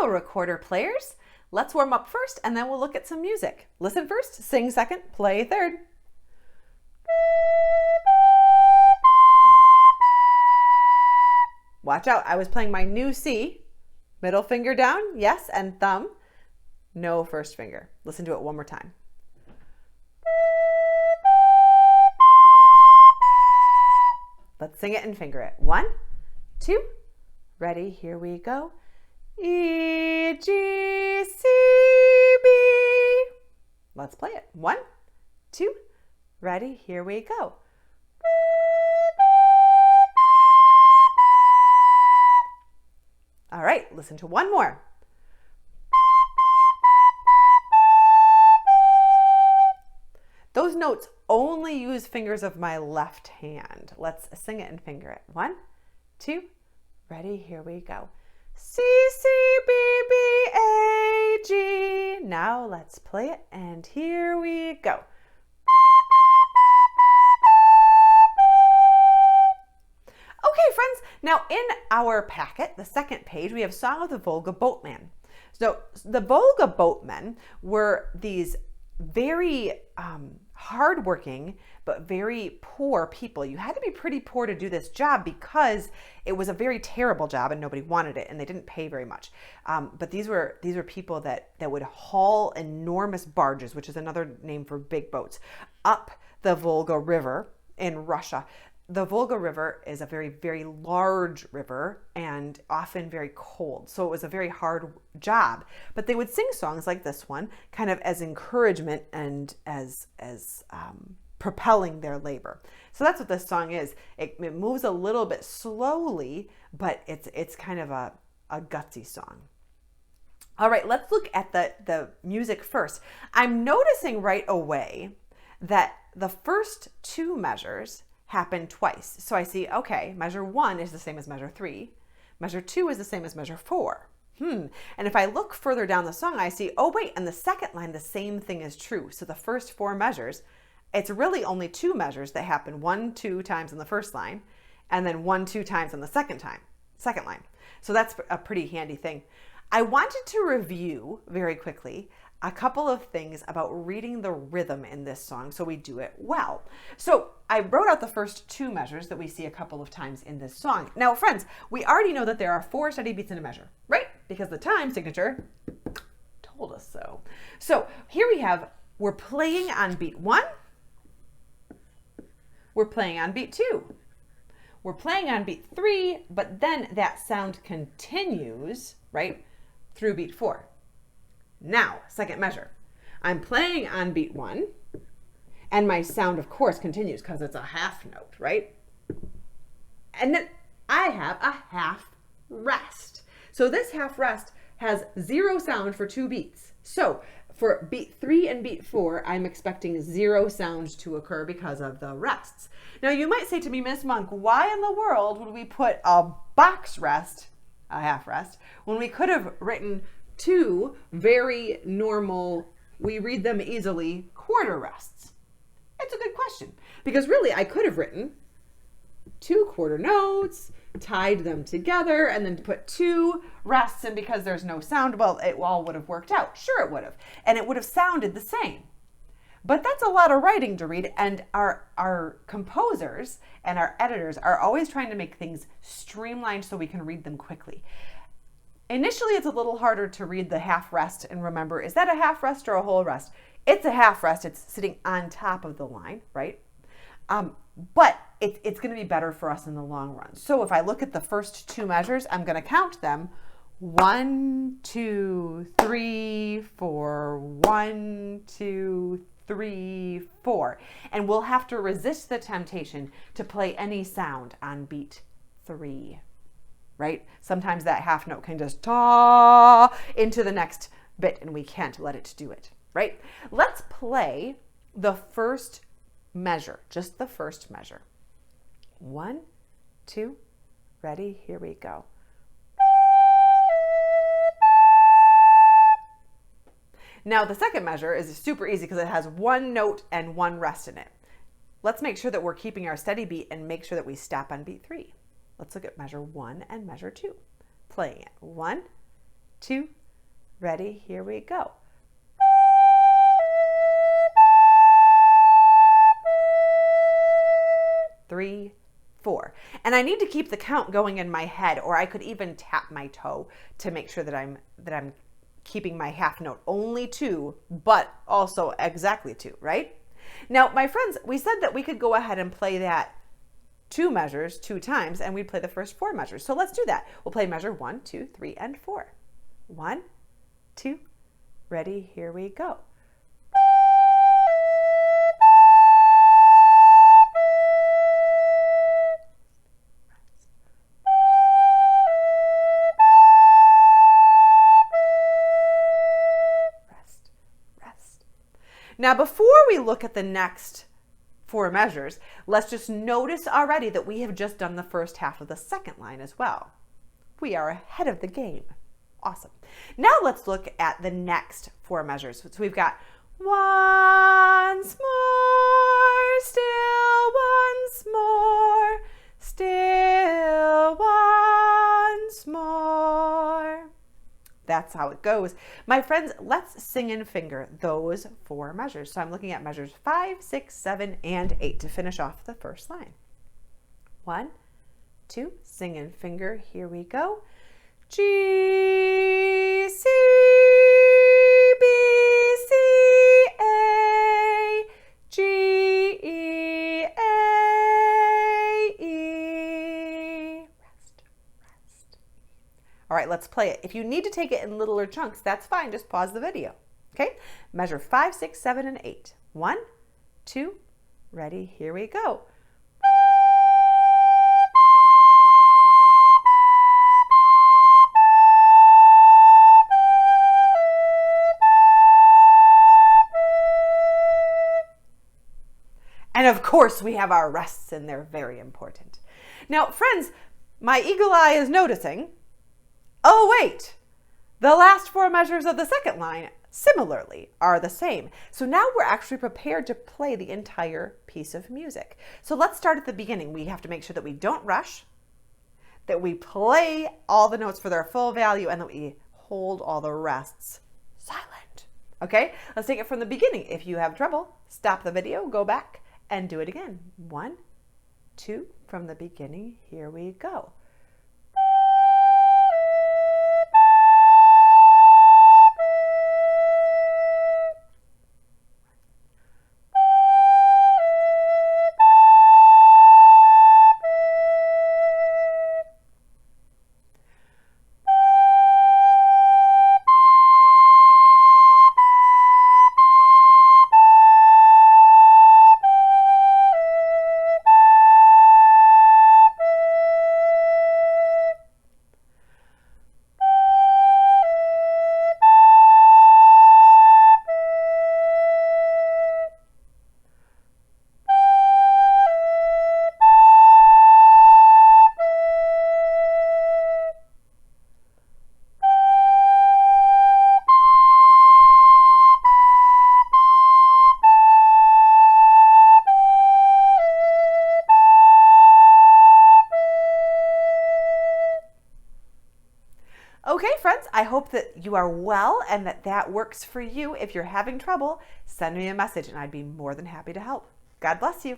Hello, recorder players. Let's warm up first and then we'll look at some music. Listen first, sing second, play third. Watch out, I was playing my new C. Middle finger down, yes, and thumb. No first finger. Listen to it one more time. Let's sing it and finger it. 1, 2, ready, here we go. E, G, C, B. Let's play it. 1, 2, ready, here we go. All right, listen to one more. Those notes only use fingers of my left hand. Let's sing it and finger it. 1, 2, ready, here we go. C, C, B, B, A, G. Now let's play it and here we go. Okay, friends, now in our packet, the second page, we have Song of the Volga Boatman. So the Volga boatmen were these very hardworking but very poor people. You had to be pretty poor to do this job because it was a very terrible job and nobody wanted it and they didn't pay very much. But these were people that would haul enormous barges, which is another name for big boats, up the Volga River in Russia. The Volga River is a very, very large river and often very cold. So it was a very hard job. But they would sing songs like this one, kind of as encouragement and as propelling their labor. So that's what this song is. It moves a little bit slowly, but it's kind of a gutsy song. All right, let's look at the music first. I'm noticing right away that the first two measures happen twice. So I see, okay, measure 1 is the same as measure 3. Measure 2 is the same as measure 4. And if I look further down the song, I see, oh wait, in the second line, the same thing is true. So the first 4 measures, it's really only 2 measures that happen 1, 2 times in the first line, and then 1, 2 times in the second line. So that's a pretty handy thing. I wanted to review very quickly a couple of things about reading the rhythm in this song so we do it well. So I wrote out the first 2 measures that we see a couple of times in this song. Now, friends, we already know that there are 4 steady beats in a measure, right? Because the time signature told us so. So here we have, we're playing on beat 1. We're playing on beat 2. We're playing on beat 3, but then that sound continues, right, through beat 4. Now, second measure. I'm playing on beat 1, and my sound, of course, continues because it's a half note, right? And then I have a half rest. So this half rest has 0 sound for 2 beats. So for beat 3 and beat 4, I'm expecting 0 sound to occur because of the rests. Now, you might say to me, Miss Monk, why in the world would we put a box rest, a half rest, when we could have written 2 very normal, we read them easily, quarter rests? It's a good question because really I could have written 2 quarter notes, tied them together, and then put 2 rests, and because there's no sound, well, it all would have worked out. Sure, it would have, and it would have sounded the same. But that's a lot of writing to read, and our composers and our editors are always trying to make things streamlined so we can read them quickly. Initially, it's a little harder to read the half rest and remember, is that a half rest or a whole rest? It's a half rest. It's sitting on top of the line, right? But it's going to be better for us in the long run. So if I look at the first 2 measures, I'm going to count them. 1, 2, 3, 4. 1, 2, 3, 4. And we'll have to resist the temptation to play any sound on beat 3. Right? Sometimes that half note can just ta into the next bit and we can't let it do it, right? Let's play the first measure, just the first measure. 1, 2, ready, here we go. Now the second measure is super easy because it has 1 note and 1 rest in it. Let's make sure that we're keeping our steady beat and make sure that we stop on beat 3. Let's look at measure 1 and measure 2. Playing it. 1, 2, Ready? Here we go. 3, 4. And I need to keep the count going in my head, or I could even tap my toe to make sure that I'm keeping my half note. Only 2, but also exactly 2, right? Now, my friends, we said that we could go ahead and play that 2 measures 2 times, and we'd play the first 4 measures. So let's do that. We'll play measure 1, 2, 3, and 4. 1, 2, ready, here we go. Rest, rest. Now, before we look at the next 4 measures, let's just notice already that we have just done the first half of the second line as well. We are ahead of the game. Awesome. Now let's look at the next 4 measures. So we've got once more, still once more, still once more. That's how it goes. My friends, let's sing and finger those 4 measures. So I'm looking at measures 5, 6, 7, and 8 to finish off the first line. 1, 2, sing and finger. Here we go. G, C, B, C, A, G, E, A, E. Rest, rest. All right, let's play it. If you need to take it in littler chunks, that's fine. Just pause the video. Okay? Measure 5, 6, 7, and 8. 1, 2, ready, here we go. And of course, we have our rests in there, very important. Now, friends, my eagle eye is noticing, oh wait, the last 4 measures of the second line similarly are the same. So now we're actually prepared to play the entire piece of music. So let's start at the beginning. We have to make sure that we don't rush, that we play all the notes for their full value, and that we hold all the rests silent. Okay, let's take it from the beginning. If you have trouble, stop the video, go back, and do it again. 1, 2, from the beginning, here we go. Okay, friends, I hope that you are well and that works for you. If you're having trouble, send me a message and I'd be more than happy to help. God bless you.